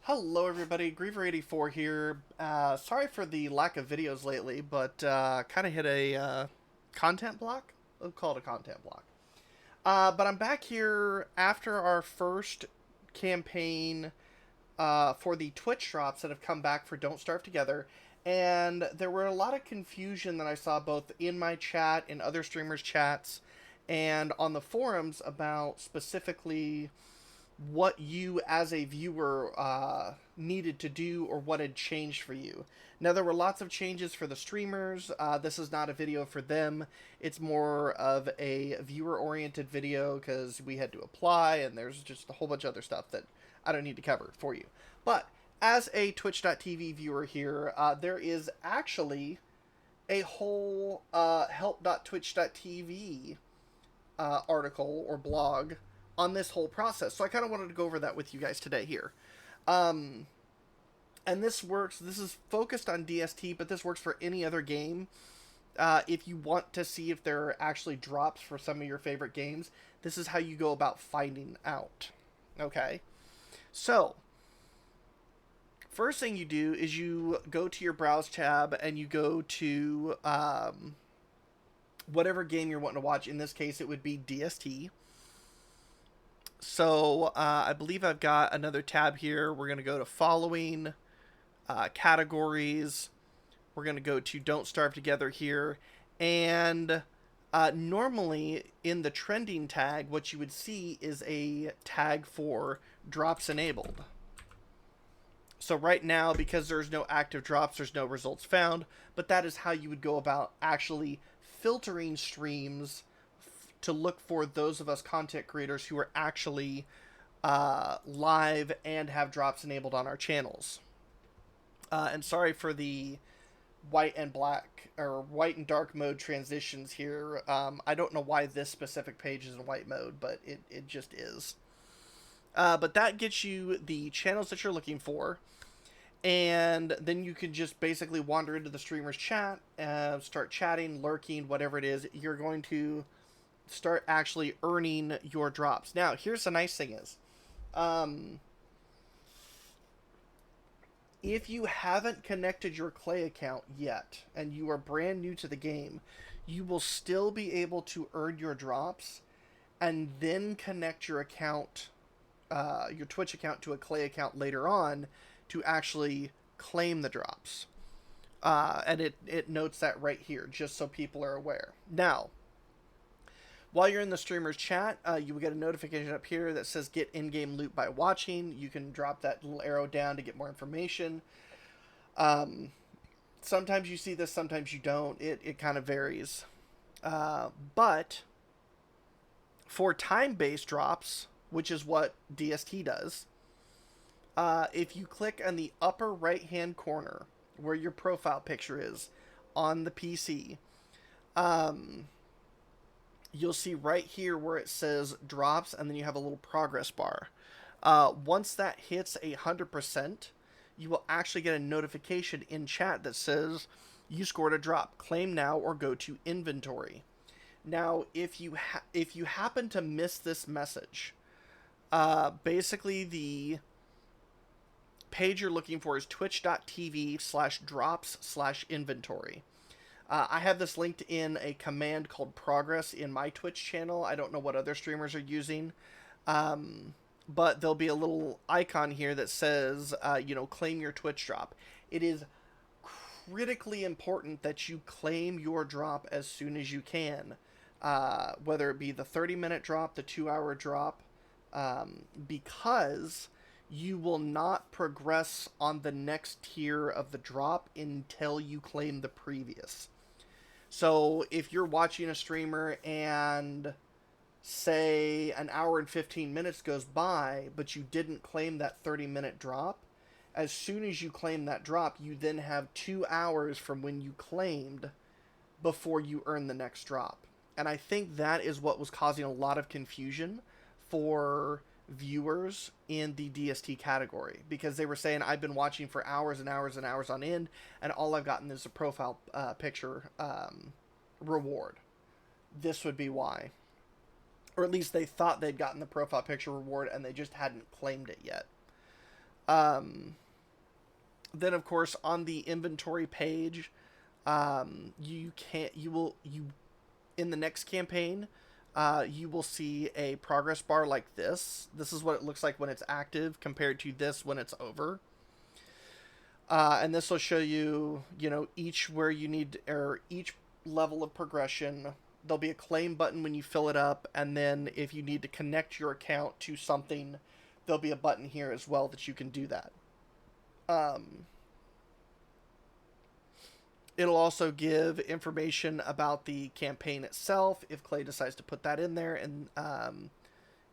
Hello everybody, Griever84 here. Sorry for the lack of videos lately, but kind of hit a content block. We'll call it a content block. But I'm back here after our first campaign for the Twitch drops that have come back for Don't Starve Together. And there were a lot of confusion that I saw both in my chat, in other streamers' chats, and on the forums about specifically what you as a viewer needed to do or what had changed for you. Now, there were lots of changes for the streamers. This is not a video for them. It's more of a viewer-oriented video because we had to apply and there's just a whole bunch of other stuff that I don't need to cover for you. But as a Twitch.tv viewer here, there is actually a whole help.twitch.tv article or blog on this whole process. So I kind of wanted to go over that with you guys today here. And this works, this is focused on DST, but this works for any other game. If you want to see if there are actually drops for some of your favorite games, this is how you go about finding out. Okay? So, first thing you do is you go to your Browse tab and you go to whatever game you're wanting to watch. In this case, it would be DST. So I believe I've got another tab here. We're going to go to following, categories. We're going to go to Don't Starve Together here. And normally in the trending tag, what you would see is a tag for drops enabled. So right now, because there's no active drops, there's no results found. But that is how you would go about actually filtering streams to look for those of us content creators who are actually live and have drops enabled on our channels. And sorry for the white and black or white and dark mode transitions here. I don't know why this specific page is in white mode, but it just is. But that gets you the channels that you're looking for. And then you can just basically wander into the streamer's chat, start chatting, lurking, whatever it is. You're going to start actually earning your drops. Now, here's the nice thing is, if you haven't connected your Klei account yet, and you are brand new to the game, you will still be able to earn your drops, and then connect your account, your Twitch account to a Klei account later on, to actually claim the drops. And it notes that right here, just so people are aware. Now, while you're in the streamer's chat, you will get a notification up here that says get in-game loot by watching. You can drop that little arrow down to get more information. Sometimes you see this, sometimes you don't. It kind of varies. But for time-based drops, which is what DST does, if you click on the upper right-hand corner where your profile picture is on the PC, you'll see right here where it says drops, and then you have a little progress bar. Once that hits 100%, you will actually get a notification in chat that says you scored a drop. Claim now or go to inventory. Now, if you happen to miss this message, basically the page you're looking for is twitch.tv/drops/inventory. I have this linked in a command called progress in my Twitch channel. I don't know what other streamers are using. But there'll be a little icon here that says, claim your Twitch drop. It is critically important that you claim your drop as soon as you can. Whether it be the 30-minute drop, the 2-hour drop, because you will not progress on the next tier of the drop until you claim the previous. So if you're watching a streamer and say an hour and 15 minutes goes by, but you didn't claim that 30-minute drop, as soon as you claim that drop, you then have 2 hours from when you claimed before you earn the next drop. And I think that is what was causing a lot of confusion for viewers in the DST category, because they were saying, I've been watching for hours and hours and hours on end, and all I've gotten is a profile picture reward. This would be why. Or at least they thought they'd gotten the profile picture reward and they just hadn't claimed it yet. Um, then of course on the inventory page, you in the next campaign, you will see a progress bar like this. This is what it looks like when it's active compared to this when it's over. And this will show you, each where you need, or each level of progression. There'll be a claim button when you fill it up, and then if you need to connect your account to something, there'll be a button here as well that you can do that. It'll also give information about the campaign itself if Klei decides to put that in there, and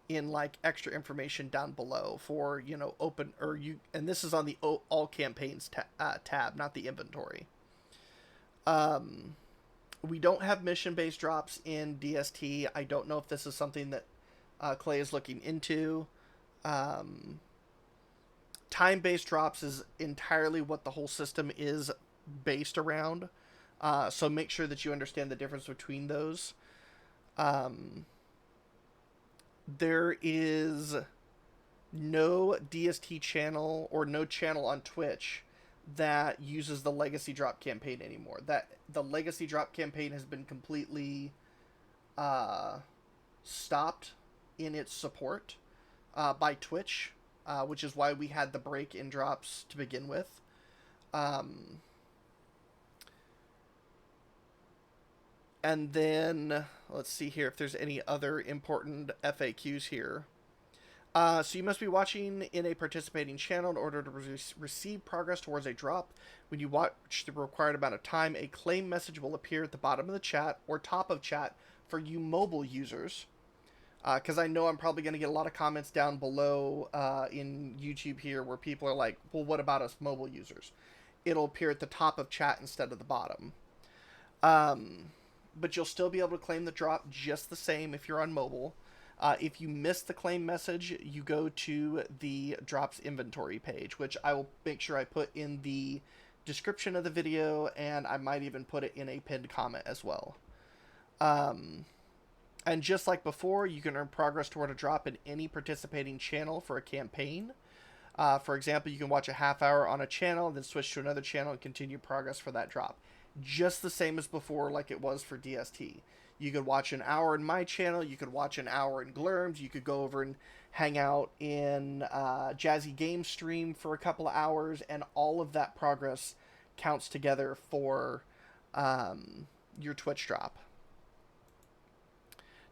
in like extra information down below for open, or you, and this is on the all campaigns tab, not the inventory. We don't have mission based drops in DST. I don't know if this is something that Klei is looking into. Time based drops is entirely what the whole system is based around. So make sure that you understand the difference between those. There is no DST channel or no channel on Twitch that uses the legacy drop campaign anymore. That the legacy drop campaign has been completely stopped in its support by Twitch, which is why we had the break in drops to begin with. And then, let's see here if there's any other important FAQs here. So you must be watching in a participating channel in order to receive progress towards a drop. When you watch the required amount of time, a claim message will appear at the bottom of the chat or top of chat for you mobile users. Because I know I'm probably going to get a lot of comments down below in YouTube here where people are like, well, what about us mobile users? It'll appear at the top of chat instead of the bottom. But you'll still be able to claim the drop just the same if you're on mobile. If you miss the claim message, you go to the drops inventory page, which I will make sure I put in the description of the video, and I might even put it in a pinned comment as well. And just like before, you can earn progress toward a drop in any participating channel for a campaign. For example, you can watch a half hour on a channel, then switch to another channel and continue progress for that drop. Just the same as before, like it was for DST. You could watch an hour in my channel, you could watch an hour in Glurm's, you could go over and hang out in Jazzy Game Stream for a couple of hours, and all of that progress counts together for your Twitch drop.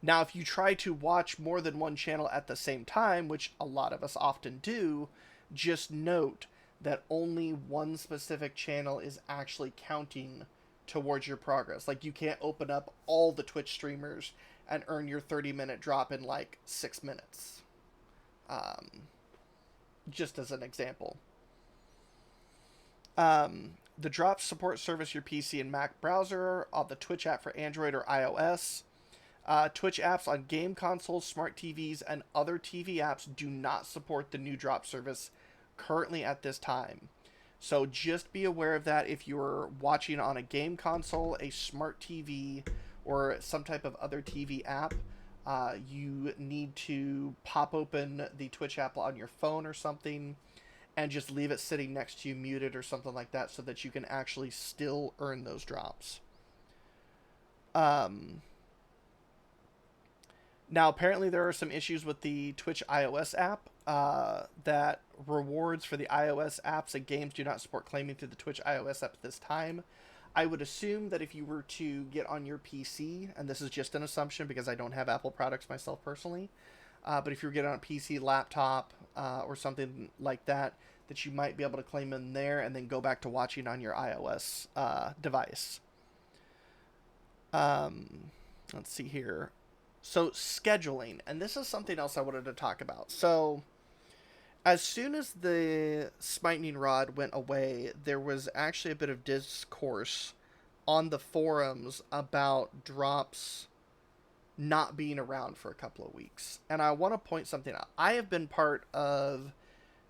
Now, if you try to watch more than one channel at the same time, which a lot of us often do, just note that only one specific channel is actually counting towards your progress. Like, you can't open up all the Twitch streamers and earn your 30-minute drop in like 6 minutes. Just as an example. The drop support service your PC and Mac browser, of the Twitch app for Android or iOS. Twitch apps on game consoles, smart TVs, and other TV apps do not support the new drop service currently at this time. So just be aware of that. If you're watching on a game console, a smart TV, or some type of other TV app, you need to pop open the Twitch app on your phone or something and just leave it sitting next to you muted or something like that so that you can actually still earn those drops. Now, apparently there are some issues with the Twitch iOS app, that rewards for the iOS apps and games do not support claiming through the Twitch iOS app at this time. I would assume that if you were to get on your PC, and this is just an assumption because I don't have Apple products myself personally, but if you were getting on a PC, laptop, or something like that, that you might be able to claim in there and then go back to watching on your iOS device. Let's see here. So, scheduling, and this is something else I wanted to talk about. So, as soon as the Smitening Rod went away, there was actually a bit of discourse on the forums about drops not being around for a couple of weeks. And I want to point something out. I have been part of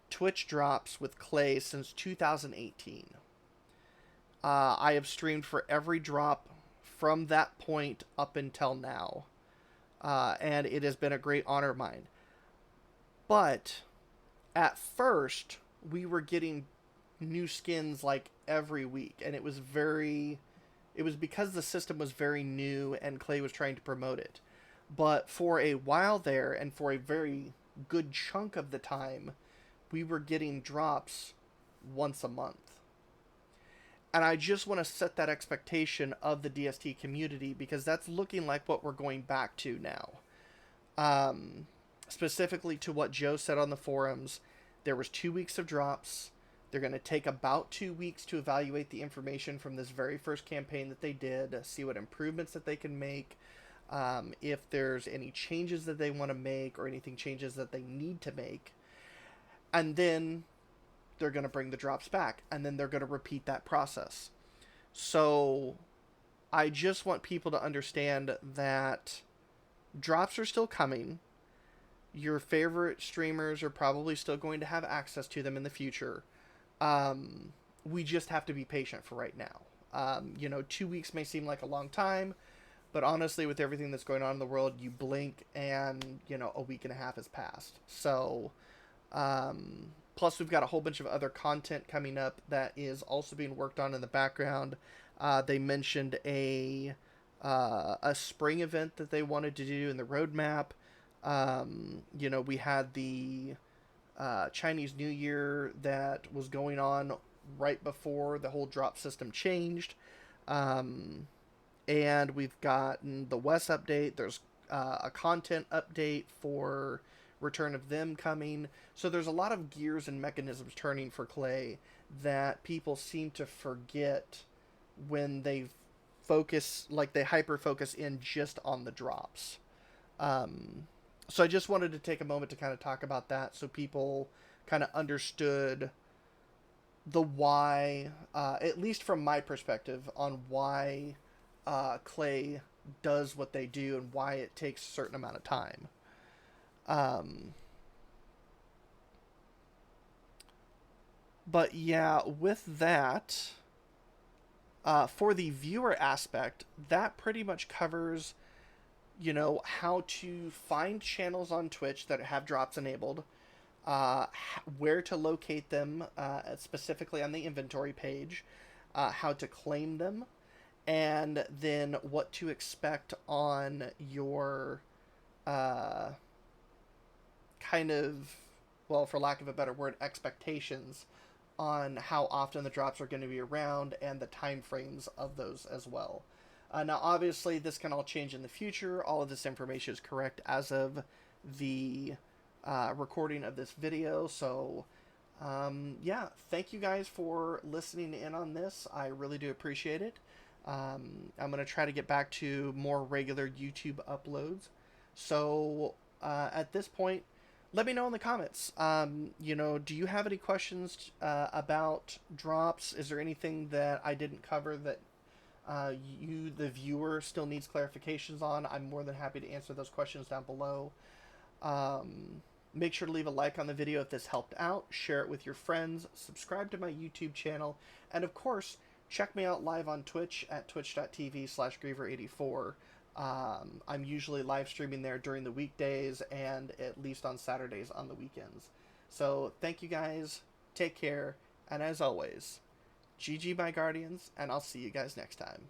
Twitch drops with Klei since 2018. I have streamed for every drop from that point up until now. And it has been a great honor of mine. But at first, we were getting new skins like every week, and it was because the system was very new and Klei was trying to promote it. But for a while there, and for a very good chunk of the time, we were getting drops once a month. And I just want to set that expectation of the DST community, because that's looking like what we're going back to now. Specifically to what Joe said on the forums, there was 2 weeks of drops. They're going to take about 2 weeks to evaluate the information from this very first campaign that they did, see what improvements that they can make, if there's any changes that they want to make or anything changes that they need to make. And then they're going to bring the drops back, and then they're going to repeat that process. So I just want people to understand that drops are still coming. Your favorite streamers are probably still going to have access to them in the future. We just have to be patient for right now. 2 weeks may seem like a long time, but honestly, with everything that's going on in the world, you blink and, a week and a half has passed. So, plus we've got a whole bunch of other content coming up that is also being worked on in the background. They mentioned a spring event that they wanted to do in the roadmap. We had the Chinese New Year that was going on right before the whole drop system changed. And we've gotten the West update. There's a content update for Return of Them coming. So there's a lot of gears and mechanisms turning for Klei that people seem to forget when they hyper focus in just on the drops. So I just wanted to take a moment to kind of talk about that, so people kind of understood the why, at least from my perspective, on why Klei does what they do and why it takes a certain amount of time. But yeah, with that, for the viewer aspect, that pretty much covers, how to find channels on Twitch that have drops enabled, where to locate them, specifically on the inventory page, how to claim them, and then what to expect on your for lack of a better word, expectations on how often the drops are going to be around and the time frames of those as well. Now, obviously, this can all change in the future. All of this information is correct as of the recording of this video. So, thank you guys for listening in on this. I really do appreciate it. I'm going to try to get back to more regular YouTube uploads. So, at this point, let me know in the comments. Do you have any questions about drops? Is there anything that I didn't cover that you, the viewer, still needs clarifications on? I'm more than happy to answer those questions down below. Make sure to leave a like on the video if this helped out. Share it with your friends. Subscribe to my YouTube channel. And of course, check me out live on Twitch at twitch.tv/Griever84. I'm usually live streaming there during the weekdays and at least on Saturdays on the weekends. So thank you guys. Take care. And as always, GG my Guardians, and I'll see you guys next time.